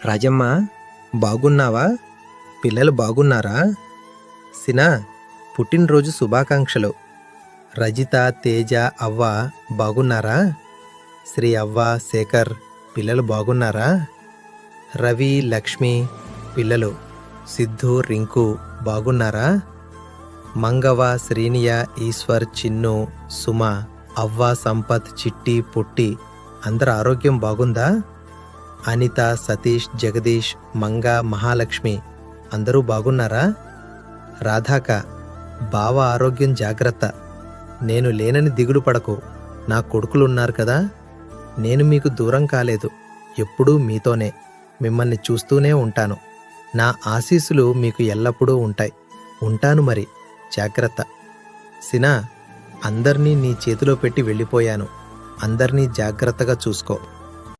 రాజమ్మ, బాగున్నావా? పిల్లలు బాగున్నారా? సినా, పుట్టినరోజు శుభాకాంక్షలు. రజిత, తేజ, అవ్వ బాగున్నారా? శ్రీ, అవ్వ, శేఖర్ పిల్లలు బాగున్నారా? రవి, లక్ష్మి పిల్లలు, సిద్ధు, రింకు బాగున్నారా? మంగవ, శ్రీనియ, ఈశ్వర్, చిన్ను, సుమ, అవ్వ, సంపత్, చిట్టి, పుట్టి అందరి ఆరోగ్యం బాగుందా? అనిత, సతీష్, జగదీష్, మంగ, మహాలక్ష్మి అందరూ బాగున్నారా? రాధాక, బావ ఆరోగ్యం జాగ్రత్త. నేను లేనని దిగులు పడకు, నా కొడుకులున్నారు కదా. నేను మీకు దూరం కాలేదు, ఎప్పుడూ మీతోనే, మిమ్మల్ని చూస్తూనే ఉంటాను. నా ఆశీస్సులు మీకు ఎల్లప్పుడూ ఉంటాయి. ఉంటాను మరి, జాగ్రత్త. సినా, అందర్నీ నీ చేతిలో పెట్టి వెళ్ళిపోయాను. అందర్నీ జాగ్రత్తగా చూసుకో.